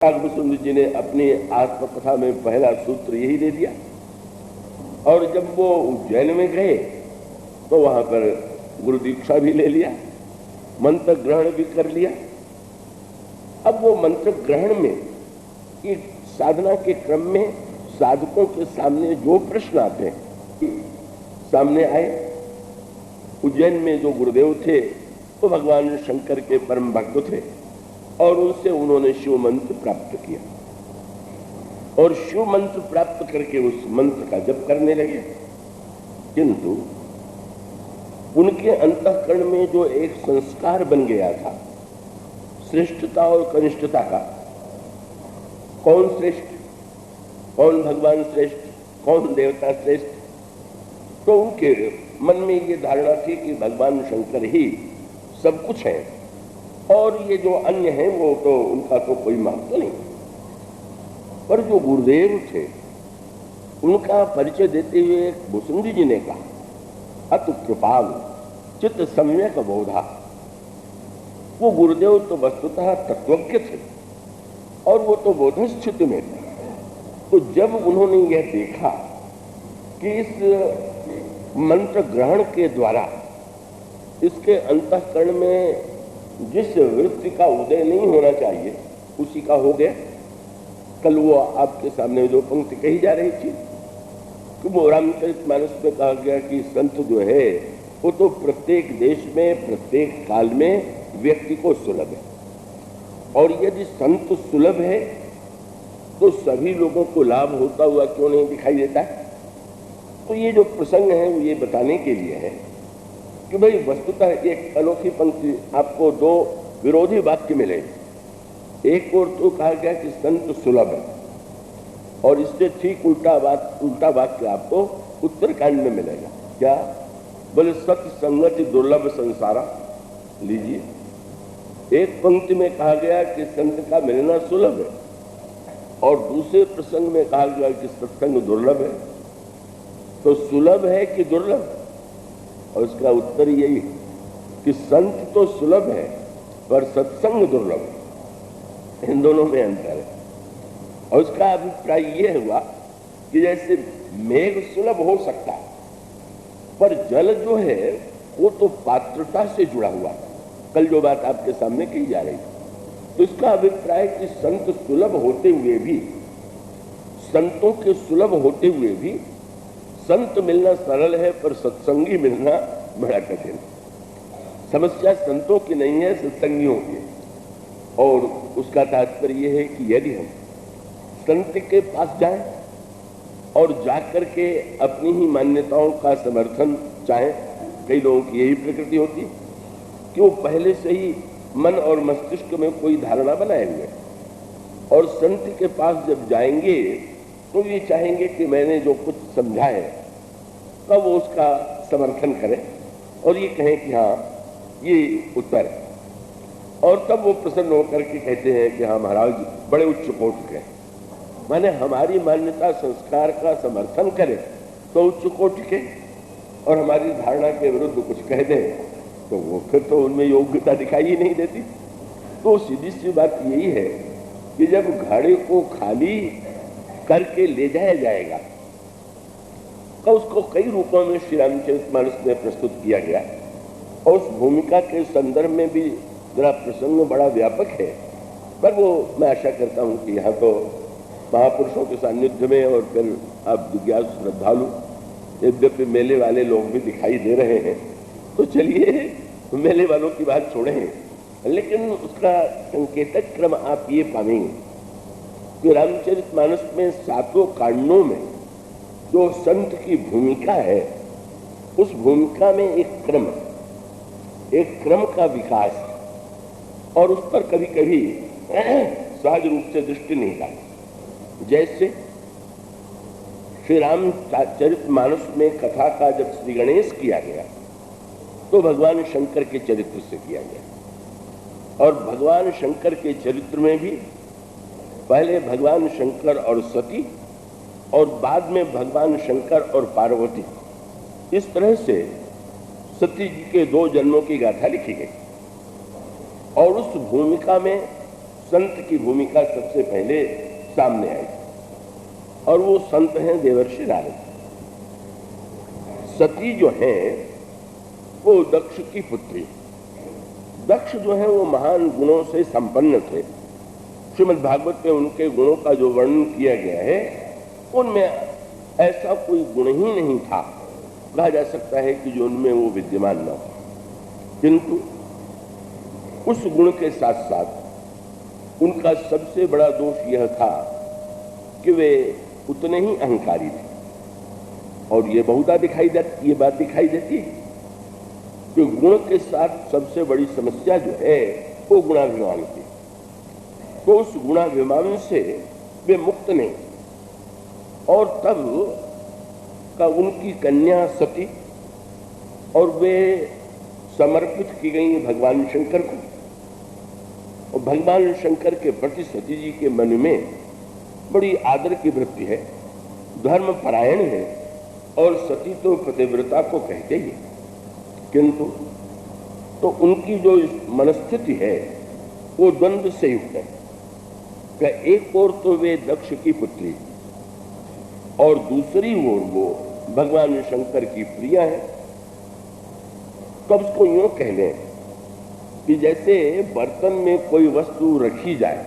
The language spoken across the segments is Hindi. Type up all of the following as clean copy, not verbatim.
काकभूषुंड जी ने अपनी आत्मकथा में पहला सूत्र यही दे दिया। और जब वो उज्जैन में गए तो वहां पर गुरु दीक्षा भी ले लिया, मंत्र ग्रहण भी कर लिया। अब वो मंत्र ग्रहण में कि साधना के क्रम में साधकों के सामने जो प्रश्न आते हैं सामने आए। उज्जैन में जो गुरुदेव थे वो भगवान शंकर के परम भक्त थे और उनसे उन्होंने शिव मंत्र प्राप्त किया और शिव मंत्र प्राप्त करके उस मंत्र का जप करने लगे। किंतु उनके अंतःकरण में जो एक संस्कार बन गया था श्रेष्ठता और कनिष्ठता का, कौन श्रेष्ठ, कौन भगवान श्रेष्ठ, कौन देवता श्रेष्ठ, तो उनके मन में ये धारणा थी कि भगवान शंकर ही सब कुछ है और ये जो अन्य हैं वो तो उनका तो कोई महत्व नहीं। पर जो गुरुदेव थे उनका परिचय देते हुए भूषुंडी जी ने कहा, अतु कृपाल चित्त सम्यक बोधा। वो गुरुदेव तो वस्तुतः तत्वज्ञ थे और वो तो बोध स्थिति में थे। तो जब उन्होंने यह देखा कि इस मंत्र ग्रहण के द्वारा इसके अंतःकरण में जिस वृत्ति का उदय नहीं होना चाहिए उसी का हो गया। कल वो आपके सामने जो पंक्ति कही जा रही थी कि वो रामचरितमानस में कहा गया कि संत जो है वो तो प्रत्येक देश में प्रत्येक काल में व्यक्ति को सुलभ है और यदि संत सुलभ है तो सभी लोगों को लाभ होता हुआ क्यों नहीं दिखाई देता। तो ये जो प्रसंग है वो ये बताने के लिए है कि भाई वस्तुतः एक अनोखी पंक्ति आपको दो विरोधी वाक्य मिले। एक ओर तो कहा गया कि संत सुलभ है और इससे ठीक उल्टा वाक्य आपको उत्तरकांड में मिलेगा। क्या बोले, सत्य संगति दुर्लभ संसारा। लीजिए, एक पंक्ति में कहा गया कि संत का मिलना सुलभ है और दूसरे प्रसंग में कहा गया कि सत्संग दुर्लभ है। तो सुलभ है कि दुर्लभ? और इसका उत्तर यही है कि संत तो सुलभ है पर सत्संग दुर्लभ है। इन दोनों में अंतर है। और उसका अभिप्राय यह हुआ कि जैसे मेघ सुलभ हो सकता है पर जल जो है वो तो पात्रता से जुड़ा हुआ। कल जो बात आपके सामने कही जा रही थी, तो इसका अभिप्राय कि संत सुलभ होते हुए भी, संतों के सुलभ होते हुए भी संत मिलना सरल है पर सत्संगी मिलना बड़ा कठिन। समस्या संतों की नहीं है, सत्संगियों की। और उसका तात्पर्य यह है कि यदि हम संत के पास जाएं और जाकर के अपनी ही मान्यताओं का समर्थन चाहें, कई लोगों की यही प्रकृति होती कि वो पहले से ही मन और मस्तिष्क में कोई धारणा बनाए हुए और संत के पास जब जाएंगे तो ये चाहेंगे कि मैंने जो कुछ समझा है तब वो उसका समर्थन करें और ये कहें कि हाँ ये उत्तर है। और तब वो प्रसन्न होकर के कहते हैं कि हाँ महाराज बड़े उच्च कोटि के, माने हमारी मान्यता संस्कार का समर्थन करें तो उच्च कोटि के, और हमारी धारणा के विरुद्ध कुछ कह दें तो वो फिर तो उनमें योग्यता दिखाई ही नहीं देती। तो सीधी सी बात यही है कि जब घड़े को खाली करके ले जाया जाएगा तो उसको कई रूपों में श्री रामचरितमानस में प्रस्तुत किया गया और उस भूमिका के संदर्भ में भी जरा प्रसंग बड़ा व्यापक है। पर वो मैं आशा करता हूँ कि यहाँ तो महापुरुषों के सान्निध्य में और फिर आप जिज्ञासु श्रद्धालु, यद्यपि मेले वाले लोग भी दिखाई दे रहे हैं, तो चलिए मेले वालों की बात छोड़ें, लेकिन उसका संकेतक क्रम आप ये पाएंगे कि रामचरितमानस में 7 कांडों में जो संत की भूमिका है उस भूमिका में एक क्रम का विकास और उस पर कभी कभी सहज रूप से दृष्टि नहीं डाली। जैसे श्री रामचरितमानस में कथा का जब श्री गणेश किया गया तो भगवान शंकर के चरित्र से किया गया और भगवान शंकर के चरित्र में भी पहले भगवान शंकर और सती और बाद में भगवान शंकर और पार्वती, इस तरह से सती जी के 2 जन्मों की गाथा लिखी गई और उस भूमिका में संत की भूमिका सबसे पहले सामने आई और वो संत हैं देवर्षि नारद। सती जो है वो दक्ष की पुत्री। दक्ष जो है वो महान गुणों से संपन्न थे। श्रीमद् भागवत में उनके गुणों का जो वर्णन किया गया है उनमें ऐसा कोई गुण ही नहीं था, कहा जा सकता है कि जो उनमें वो विद्यमान न हो। किंतु उस गुण के साथ साथ उनका सबसे बड़ा दोष यह था कि वे उतने ही अहंकारी थे। और ये बहुधा ये बात दिखाई देती है कि गुण के साथ सबसे बड़ी समस्या जो है वो गुणाभिमान की। तो उस गुणाभिमान से वे मुक्त नहीं। और तब का उनकी कन्या सती और वे समर्पित की गई भगवान शंकर को। और भगवान शंकर के प्रति सती जी के मन में बड़ी आदर की वृत्ति है, धर्म परायण है और सती तो पतिव्रता को कहते ही। किंतु तो उनकी जो मनस्थिति है वो द्वंद्व से युक्त है कि एक ओर तो वे दक्ष की पुत्री और दूसरी ओर वो भगवान शंकर की प्रिया है। कब उसको यूं कह लें कि जैसे बर्तन में कोई वस्तु रखी जाए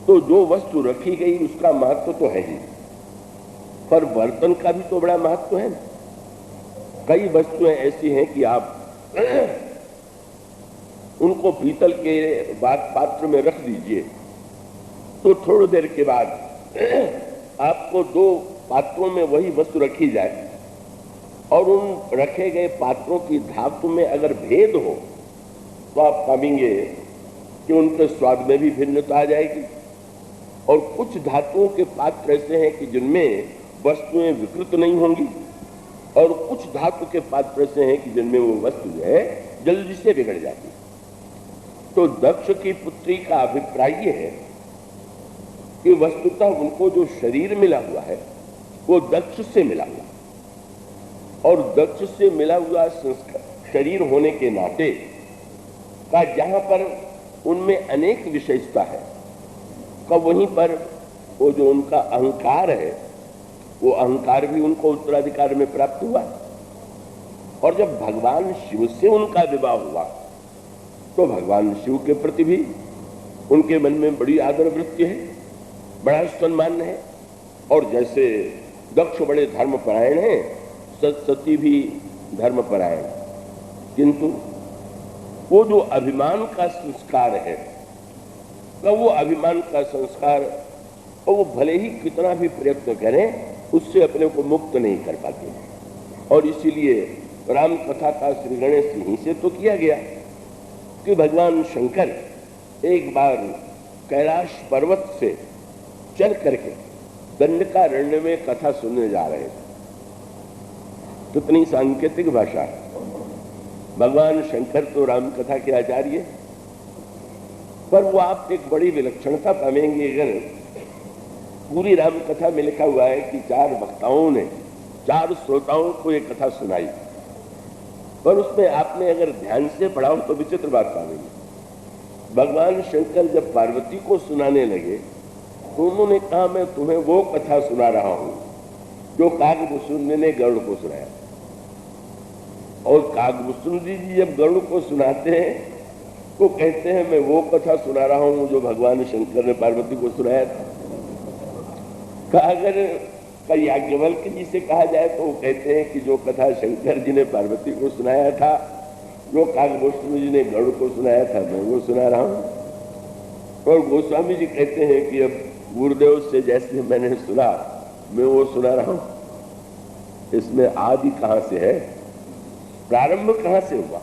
तो जो वस्तु रखी गई उसका महत्व तो है ही, पर बर्तन का भी तो बड़ा महत्व है ना। कई वस्तुएं ऐसी हैं कि आप उनको पीतल के पात्र में रख दीजिए तो थोड़ी देर के बाद आपको दो पात्रों में वही वस्तु रखी जाए और उन रखे गए पात्रों की धातु में अगर भेद हो तो आप पाएंगे कि उनके स्वाद में भी भिन्नता आ जाएगी। और कुछ धातुओं के पात्र ऐसे हैं कि जिनमें वस्तुएं विकृत नहीं होंगी और कुछ धातु के पात्र ऐसे हैं कि जिनमें वो वस्तु जो है जल्दी से बिगड़ जाती है। तो दक्ष की पुत्री का अभिप्राय ये है कि वस्तुतः उनको जो शरीर मिला हुआ है वो दक्ष से मिला हुआ और दक्ष से मिला हुआ संस्कार शरीर होने के नाते का जहां पर उनमें अनेक विशेषता है का वहीं पर वो जो उनका अहंकार है वो अहंकार भी उनको उत्तराधिकार में प्राप्त हुआ। और जब भगवान शिव से उनका विवाह हुआ तो भगवान शिव के प्रति भी उनके मन में बड़ी आदर वृत्ति है, बड़ा सम्मान है। और जैसे दक्ष बड़े धर्मपरायण हैं, सती भी धर्मपरायण। किंतु वो जो अभिमान का संस्कार है तो वो अभिमान का संस्कार और वो भले ही कितना भी प्रयत्न करें उससे अपने को मुक्त नहीं कर पाते। और इसीलिए राम कथा का श्री गणेश यहीं से तो किया गया कि भगवान शंकर एक बार कैलाश पर्वत से चल करके दंडकारण्य में कथा सुनने जा रहे थे। कितनी सांकेतिक भाषा है। भगवान शंकर तो राम कथा के आचार्य, पर वो आप एक बड़ी विलक्षणता पाएंगे। अगर पूरी राम कथा में लिखा हुआ है कि 4 वक्ताओं ने 4 श्रोताओं को ये कथा सुनाई, पर उसमें आपने अगर ध्यान से पढ़ा हो तो विचित्र बात पाएंगे। भगवान शंकर जब पार्वती को सुनाने लगे तो उन्होंने कहा मैं तुम्हें वो कथा सुना रहा हूं जो काकभूषुंडी ने गरुड़ को सुनाया। और काकभूषुंडी जी जब गरुड़ को सुनाते हैं तो कहते हैं मैं वो कथा सुना रहा हूं जो भगवान शंकर ने पार्वती को सुनाया था। अगर याज्ञवल्क्य जी से कहा जाए तो वो कहते हैं कि जो कथा शंकर जी ने पार्वती को सुनाया था, जो काकभूषुंडी जी ने गरुड़ को सुनाया था, मैं वो सुना रहा हूं। और गोस्वामी जी कहते हैं कि अब गुरुदेव से जैसे मैंने सुना मैं वो सुना रहा हूं। इसमें आदि कहां से है, प्रारंभ कहां से हुआ?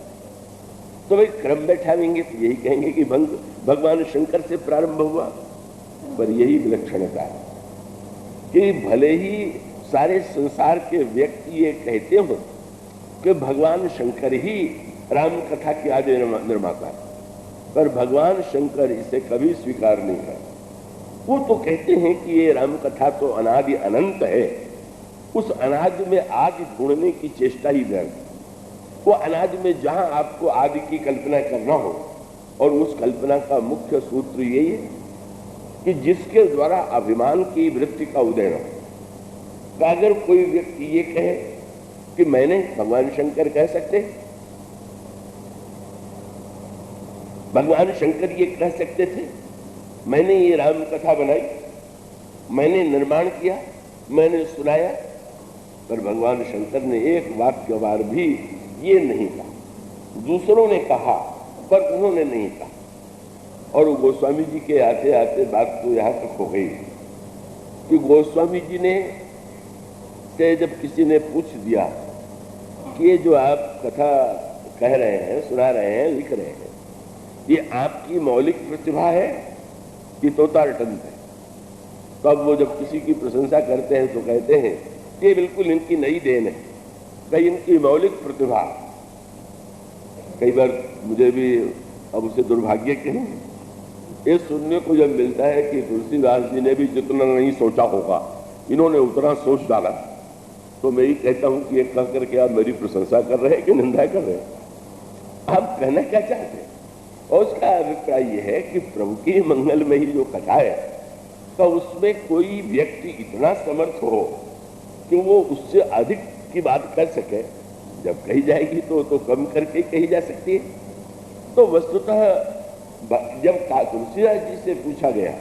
तो भाई क्रम बैठावेंगे तो यही कहेंगे कि भगवान शंकर से प्रारंभ हुआ। पर यही विलक्षणता है कि भले ही सारे संसार के व्यक्ति ये कहते हो कि भगवान शंकर ही राम कथा के आदि निर्माता है, पर भगवान शंकर इसे कभी स्वीकार नहीं कर। वो तो कहते हैं कि ये राम कथा तो अनादि अनंत है, उस अनादि में आदि ढूंढने की चेष्टा ही व्यर्थ। वो अनादि में जहां आपको आदि की कल्पना करना हो और उस कल्पना का मुख्य सूत्र यही है कि जिसके द्वारा अभिमान की वृत्ति का उदय हो। अगर कोई व्यक्ति ये कहे कि मैंने, भगवान शंकर कह सकते, भगवान शंकर ये कह सकते थे मैंने ये राम कथा बनाई, मैंने निर्माण किया, मैंने सुनाया, पर भगवान शंकर ने एक वाक्य बार भी ये नहीं कहा। दूसरों ने कहा पर उन्होंने नहीं कहा। और गोस्वामी जी के आते आते बात तो यहां तक हो गई कि गोस्वामी जी ने से जब किसी ने पूछ दिया कि ये जो आप कथा कह रहे हैं, सुना रहे हैं, लिख रहे हैं, ये आपकी मौलिक प्रतिभा है कि तोतारटंत है? तो अब वो जब किसी की प्रशंसा करते हैं तो कहते हैं ये बिल्कुल इनकी नई देन है, कहीं इनकी मौलिक प्रतिभा। कई बार मुझे भी अब उसे दुर्भाग्य कहें, ये सुनने को जब मिलता है कि तुलसीदास जी ने भी जितना नहीं सोचा होगा इन्होंने उतना सोच डाला, तो मैं ही कहता हूं कि ये कह करके आप मेरी प्रशंसा कर रहे हैं कि निंदा कर रहे हैं? आप कहना क्या चाहते हैं? और उसका अभिप्राय यह है कि प्रभु की मंगल में ही जो कथा है तो उसमें कोई व्यक्ति इतना समर्थ हो कि वो उससे अधिक की बात कर सके, जब कही जाएगी तो कम करके कही जा सकती है। तो वस्तुतः जब तुलसीदास जी से पूछा गया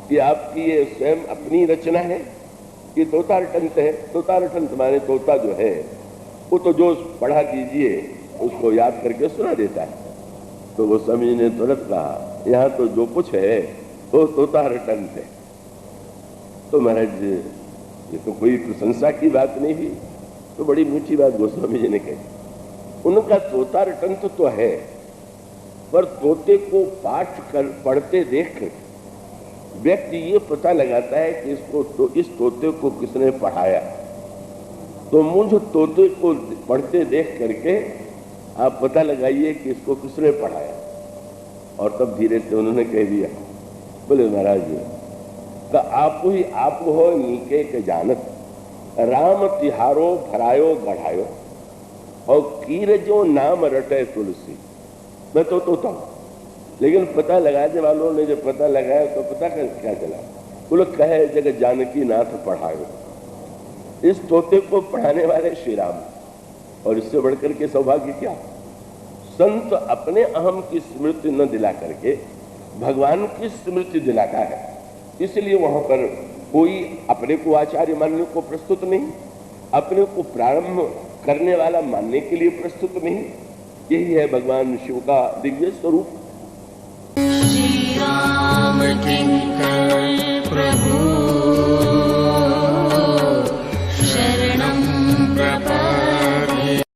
कि आपकी ये स्वयं अपनी रचना है कि तोतारटंत है, तोतारटंत माने तोता जो है वो तो जो पढ़ा कीजिए उसको याद करके सुना देता है, तो वो स्वामी ने तुरंत कहा यहाँ तो जो कुछ है वो तोतारटंत है। तो महाराज ये तो कोई प्रशंसा की बात नहीं हुई, तो बड़ी मीठी बात गोस्वामी जी ने कही। उनका तोतारटंत तो है, पर तोते को पाठ कर पढ़ते देख कर व्यक्ति ये पता लगाता है कि इस तोते को किसने पढ़ाया। तो मुझे तोते को पढ़ते देख करके आप पता लगाइए कि इसको किसने पढ़ाया। और तब धीरे से उन्होंने कह दिया, बोले महाराज का आप ही आप हो नीके के जानत, राम तिहारो भरायो गढ़ायो, और कीर जो नाम रटे तुलसी। मैं तो तोता हूं, लेकिन पता लगाने वालों ने जब पता लगाया तो पता क्या चला, बोले कहे जगह जानकी नाथ पढ़ायो। इस तोते को पढ़ाने वाले श्री राम, और इससे बढ़कर के सौभाग्य क्या? संत अपने अहम की स्मृति न दिला करके भगवान की स्मृति दिलाता है। इसलिए वहां पर कोई अपने को आचार्य मानने को प्रस्तुत नहीं, अपने को प्रारंभ करने वाला मानने के लिए प्रस्तुत नहीं। यही है भगवान शिव का दिव्य स्वरूप। श्री राम किंकर प्रभु शरणं प्रपद्ये।